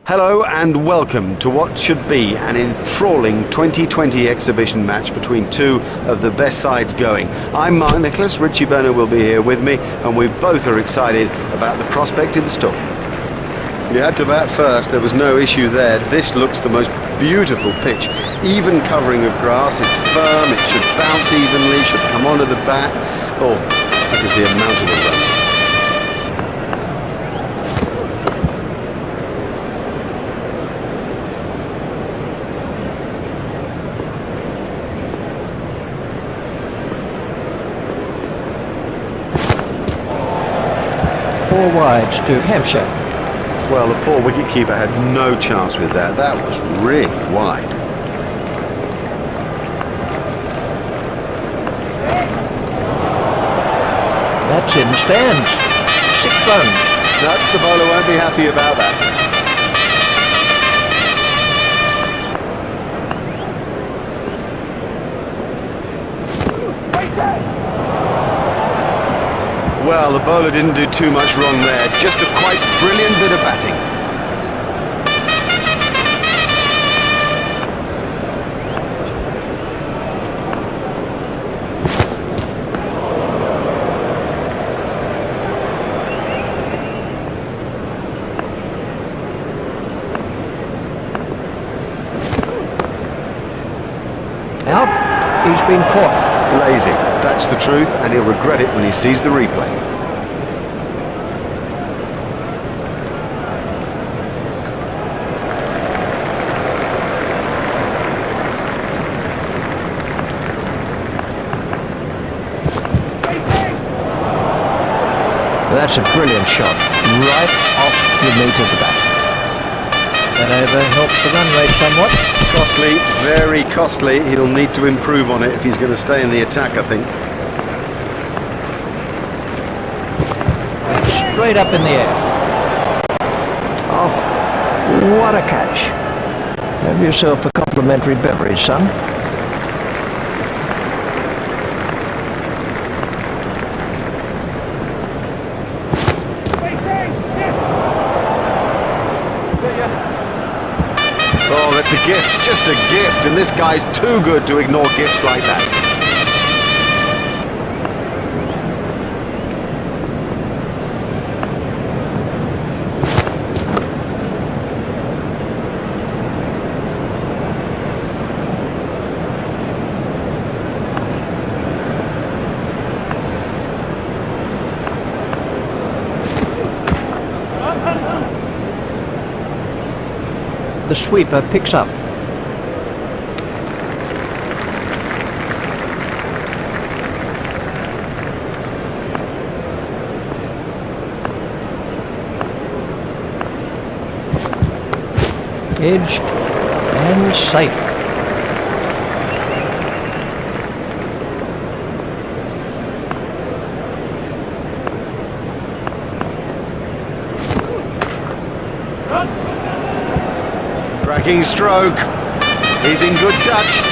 Hello and welcome to what should be an enthralling 2020 exhibition match between two of the best sides going. I'm Mark Nicholas, Richie Berner will be here with me, and we both are excited about the prospect in store. You had to bat first, there was no issue there. This looks the most beautiful pitch. Even covering of grass, it's firm, it should bounce evenly, should come onto the bat. Oh, I can see a mountain of runs. Four wides to Hampshire. Well, the poor wicketkeeper had no chance with that. That was really wide. That's in stands. 6 runs. No, the bowler won't be happy about that. Well, the bowler didn't do too much wrong there. Just a quite brilliant bit of batting. Out. He's been caught. Lazy, that's the truth, and he'll regret it when he sees the replay. That's a brilliant shot. Right off the meat of the bat. That over helps the run rate somewhat. Costly, very costly. He'll need to improve on it if he's going to stay in the attack, I think. Straight up in the air. Oh, what a catch. Have yourself a complimentary beverage, son. Oh, that's a gift, just a gift, and this guy's too good to ignore gifts like that. The sweeper picks up. Edged and safe. Cracking stroke. He's in good touch.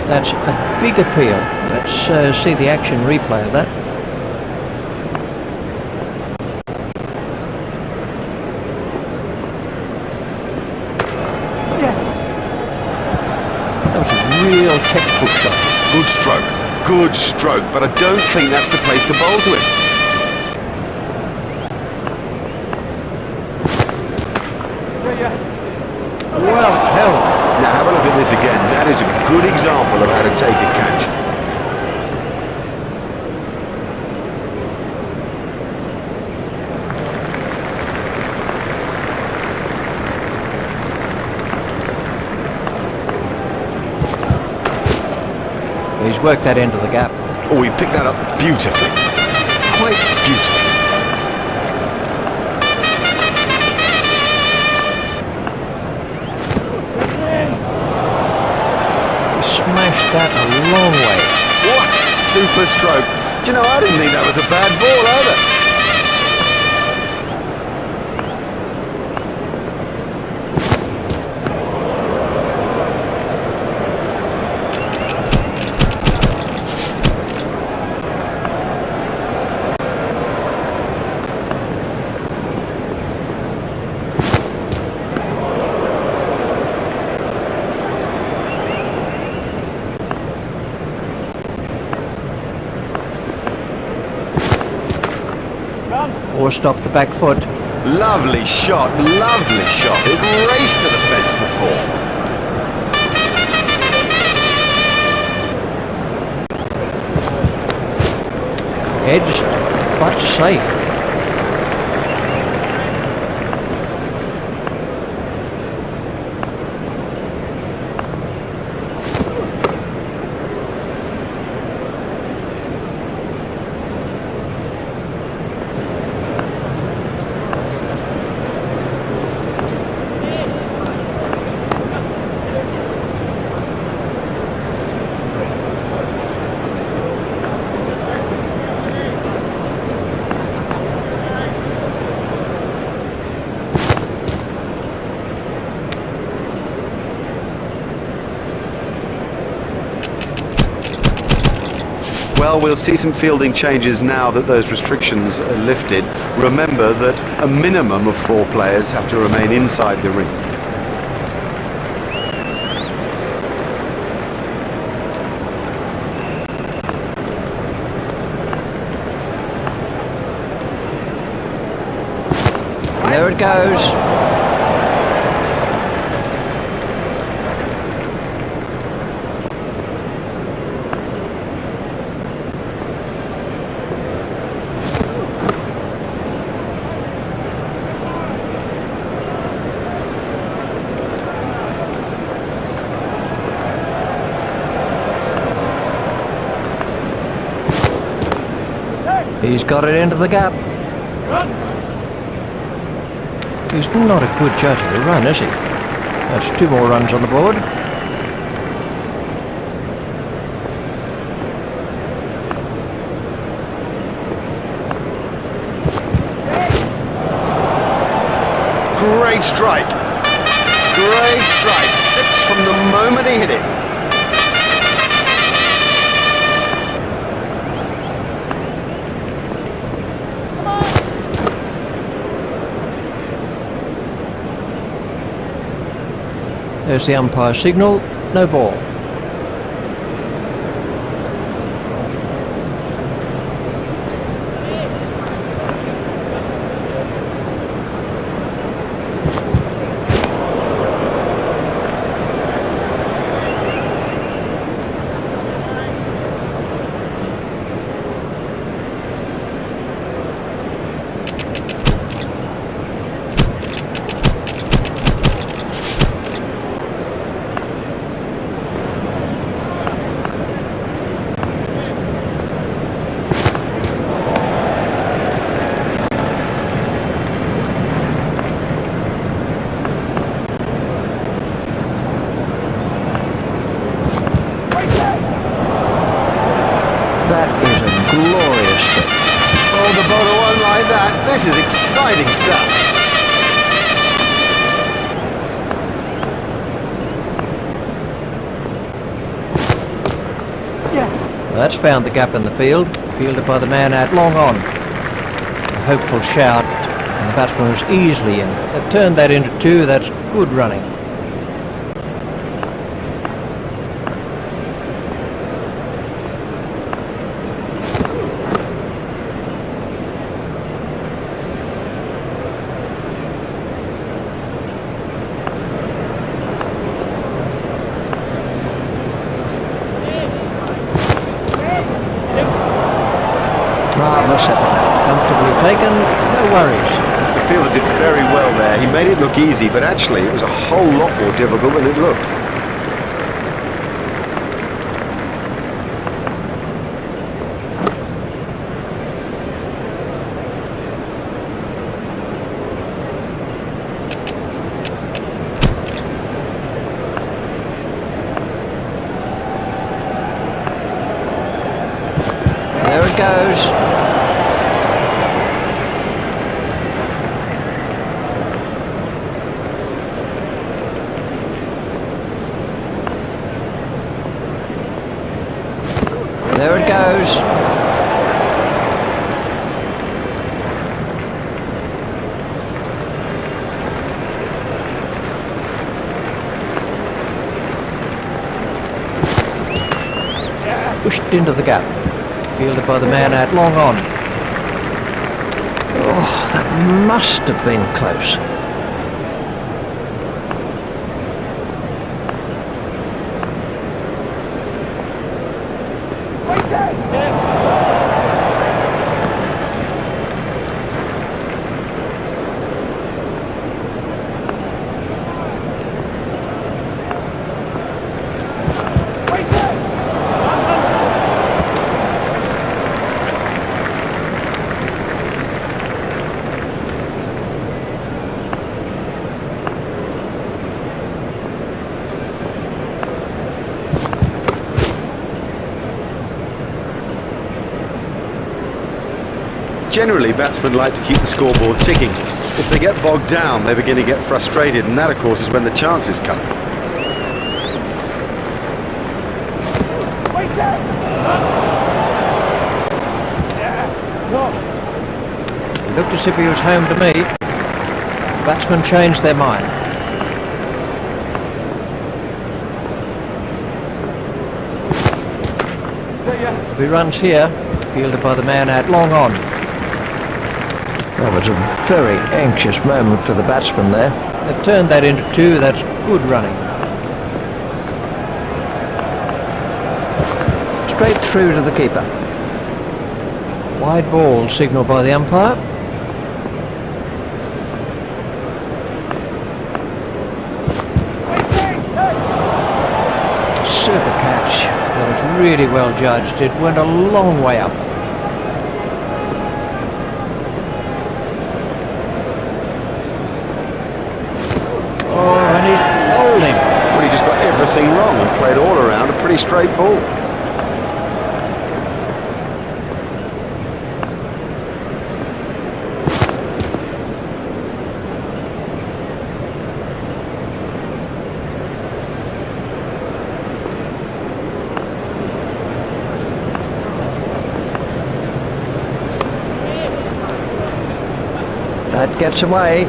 That's a big appeal. Let's see the action replay of that. That was a real textbook shot. Good stroke, but I don't think that's the place to bowl to it. Well held. Now have a look at this again. That is a good example of how to take a catch. He's worked that into the gap. Oh, he picked that up beautifully. Quite beautifully. Smashed that a long way. What super stroke. Do you know, I didn't think that was a bad ball either. forced off the back foot. Lovely shot, lovely shot. It raced to the fence for four. Edged, but safe. Well, we'll see some fielding changes now that those restrictions are lifted. Remember that a minimum of 4 players have to remain inside the ring. There it goes. He's got it into the gap. He's not a good judge of the run, is he? That's 2 more runs on the board. Great strike. Great strike. 6 from the moment he hit it. There's the umpire signal, no ball. That is a glorious hit. Oh, the bowler won't like that. This is exciting stuff. That's found the gap in the field, fielded by the man out long on. A hopeful shout, and the batsman was easily in. They've turned that into 2, that's good running. Marvellous effort. Comfortably taken, no worries. The fielder did very well there. He made it look easy, but actually it was a whole lot more difficult than it looked. There it goes. There it goes. Pushed into the gap. Fielded by the man out long on. Oh, that must have been close. Generally, batsmen like to keep the scoreboard ticking. If they get bogged down, they begin to get frustrated, and that, of course, is when the chances come. He looked as if he was home to me. The batsmen changed their mind. There'll be runs here, fielded by the man out long on. That was a very anxious moment for the batsman there. They've turned that into two. That's good running. Straight through to the keeper. Wide ball signalled by the umpire. Super catch. That was really well judged. It went a long way up. Well, he just got everything wrong and played all around a pretty straight ball. That gets away.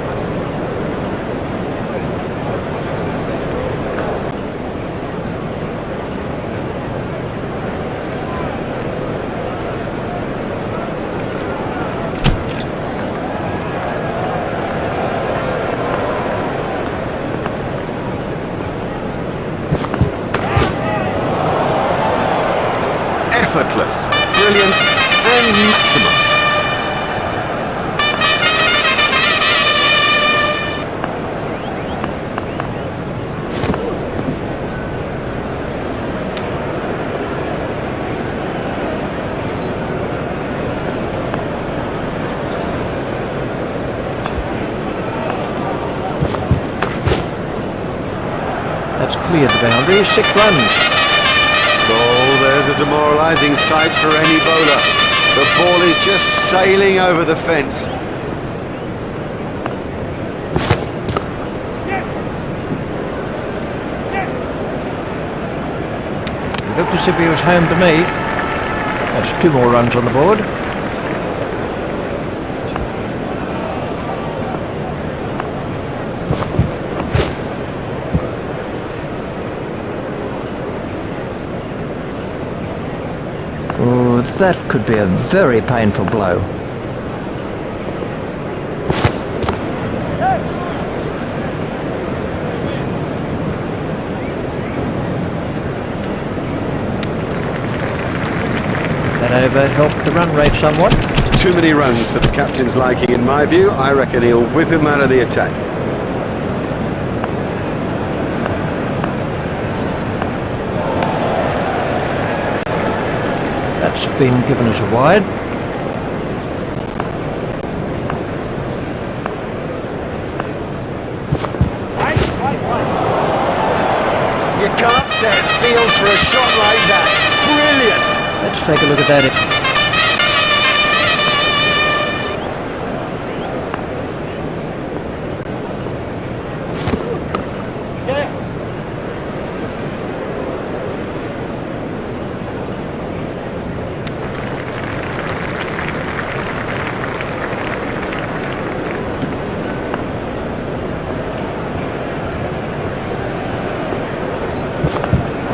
Effortless, brilliant, and maximum. That's cleared the boundary. 6 runs. Oh, there's a demoralising sight for any bowler. The ball is just sailing over the fence. He looked as if he was home to me. That's 2 more runs on the board. Oh, that could be a very painful blow. That over helped the run rate somewhat. Too many runs for the captain's liking, in my view. I reckon he'll whip him out of the attack. That's been given as a wide. You can't set fields for a shot like that. Brilliant! Let's take a look at that.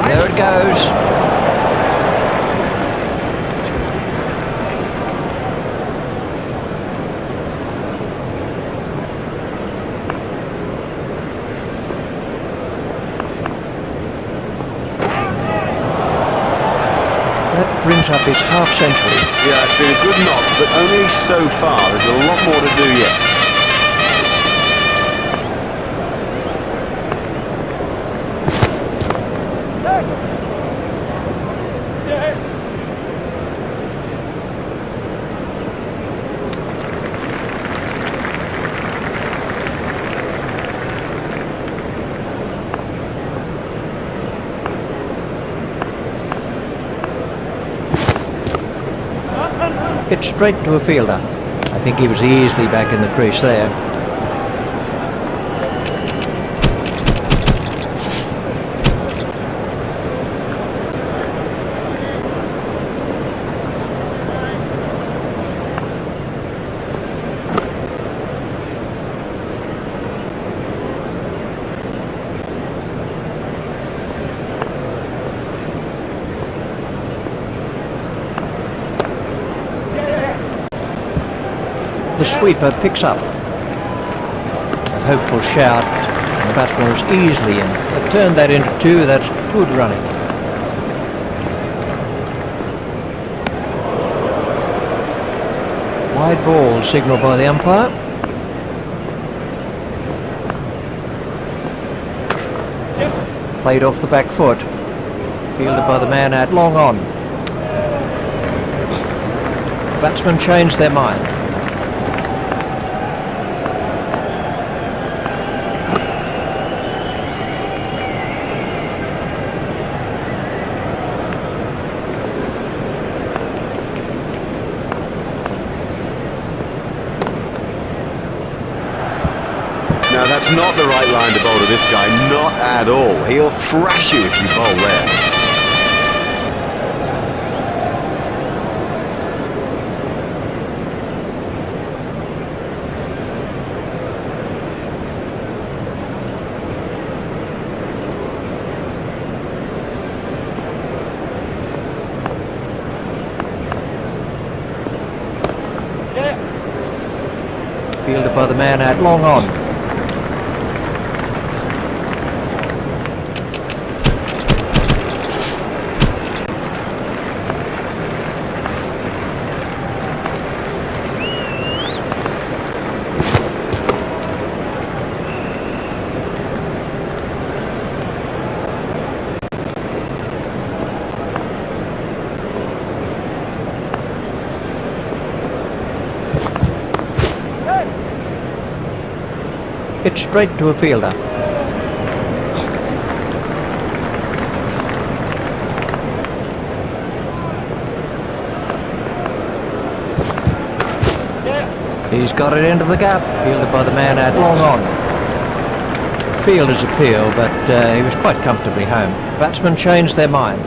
There it goes. That brings up his half century. Yeah, it's been a good knock, but only so far. There's a lot more to do yet. Hit straight to a fielder. I think he was easily back in the crease there. The sweeper picks up. A hopeful shout, and the batsman was easily in. They've turned that into two. That's good running. Wide ball signalled by the umpire. Played off the back foot. Fielded by the man out long on. The batsmen changed their mind. Now that's not the right line to bowl to this guy, not at all. He'll thrash you if you bowl there. Fielded by the man out long on. Hit straight to a fielder. He's got it into the gap, fielded by the man out long on. Fielder's appeal, but he was quite comfortably home. Batsmen changed their mind.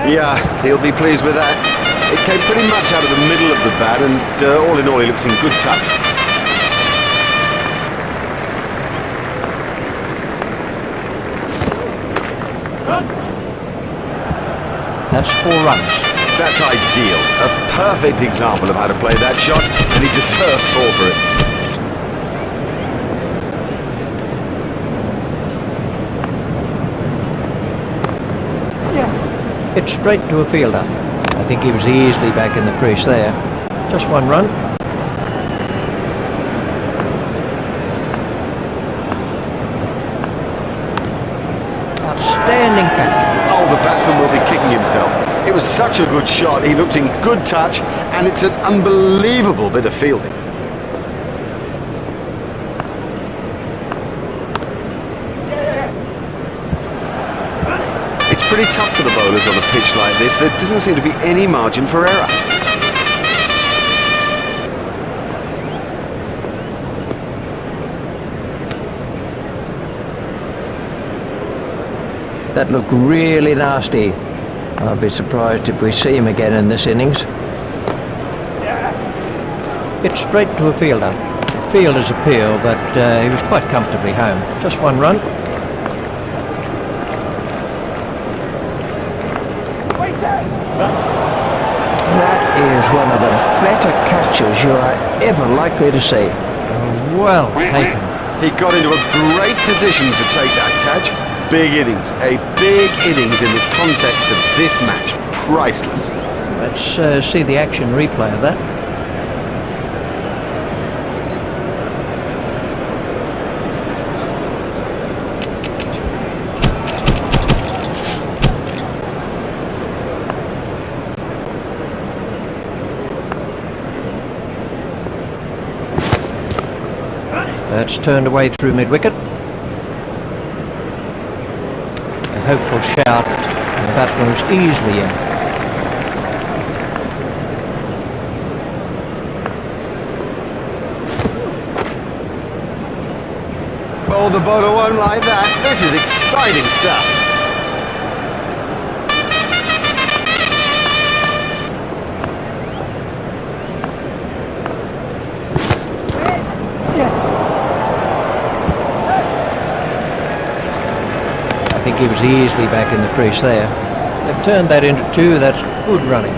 Yeah, he'll be pleased with that. It came pretty much out of the middle of the bat, and all in all, he looks in good touch. That's 4 runs. That's ideal. A perfect example of how to play that shot, and he deserves 4 for it. Hit straight to a fielder. I think he was easily back in the crease there. Just 1 run. Outstanding catch. Oh, the batsman will be kicking himself. It was such a good shot. He looked in good touch, and it's an unbelievable bit of fielding. It's pretty tough for the bowlers on a pitch like this. There doesn't seem to be any margin for error. That looked really nasty. I'll be surprised if we see him again in this innings. Hit straight to a fielder. The fielder's appeal, but he was quite comfortably home. Just 1 run. is one of the better catches you are ever likely to see. Well taken. He got into a great position to take that catch. Big innings, a big innings in the context of this match. Priceless. Let's see the action replay of that. That's turned away through mid-wicket. A hopeful shout, and the batsman was easily in. Oh, the bowler won't like that. This is exciting stuff. I think he was easily back in the crease there. They've turned that into 2. That's good running.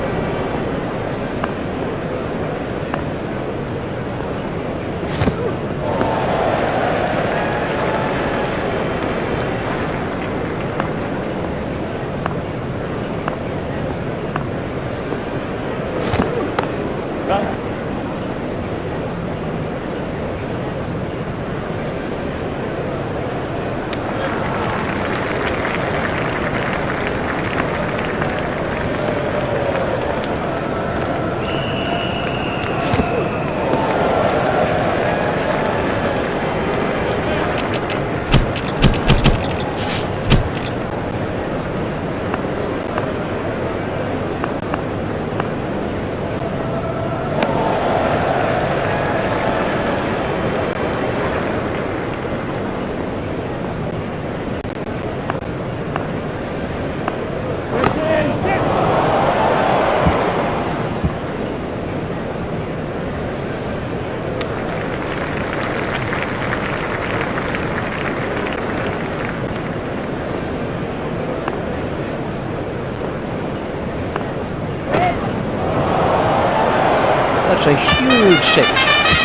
That's a huge 6.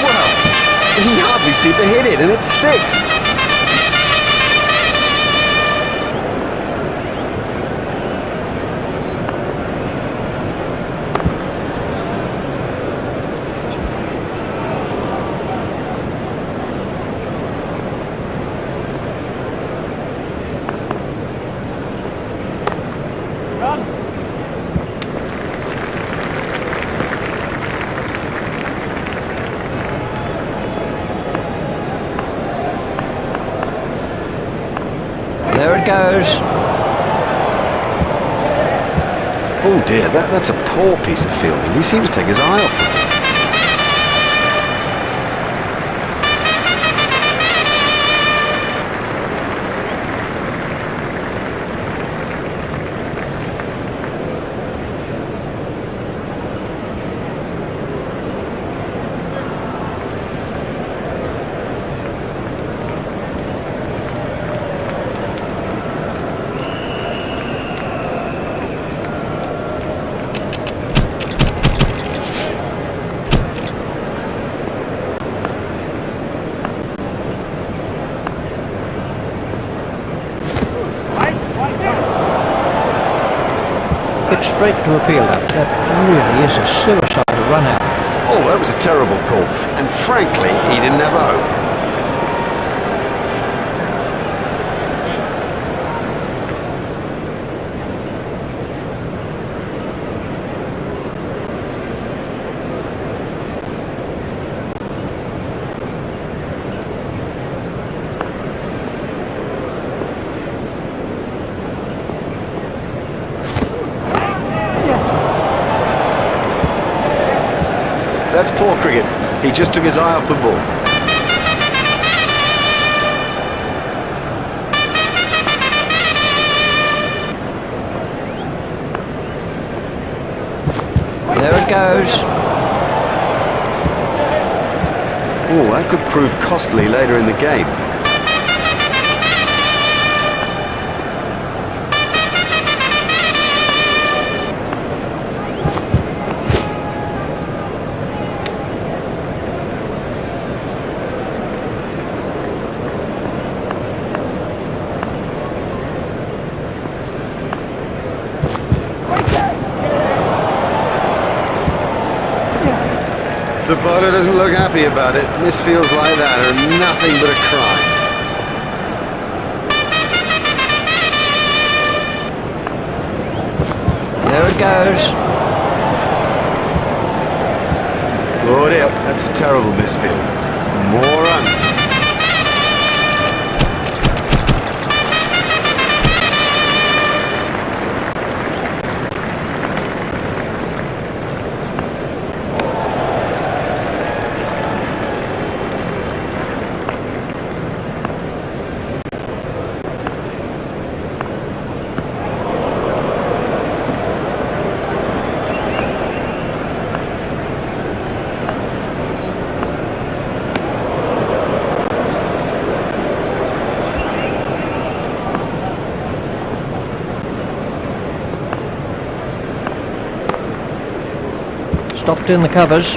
Well, he hardly seemed to hit it, and it's 6. There it goes. Oh dear, that's a poor piece of fielding. He seemed to take his eye off it. Hit straight to a fielder. That really is a suicidal run out. Oh, that was a terrible call. And frankly, he didn't have a hope. That's poor cricket. He just took his eye off the ball. There it goes. Oh, that could prove costly later in the game. The bowler doesn't look happy about it. Misfields like that are nothing but a crime. There it goes. Oh dear, that's a terrible misfield. More runs. Stopped in the covers.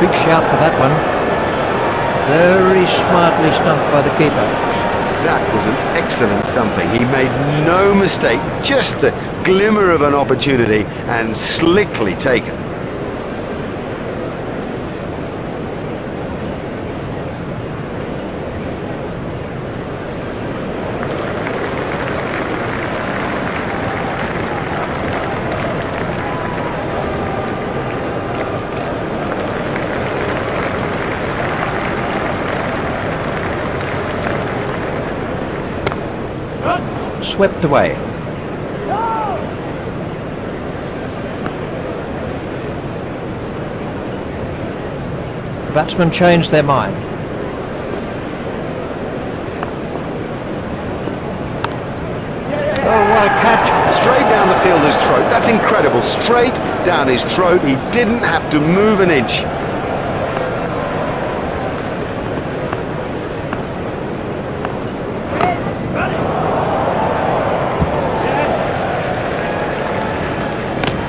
Big shout for that one. Very smartly stumped by the keeper. That was an excellent stumping. He made no mistake, just the glimmer of an opportunity, and slickly taken. Swept away. The batsmen changed their mind. Oh, what a catch. Straight down the fielder's throat. That's incredible. Straight down his throat. He didn't have to move an inch.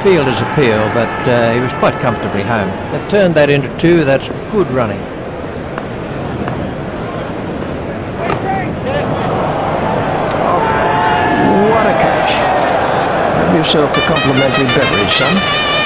Fielder's appeal, but he was quite comfortably home. They've turned that into two. That's good running. What a catch. Have yourself a complimentary beverage, son.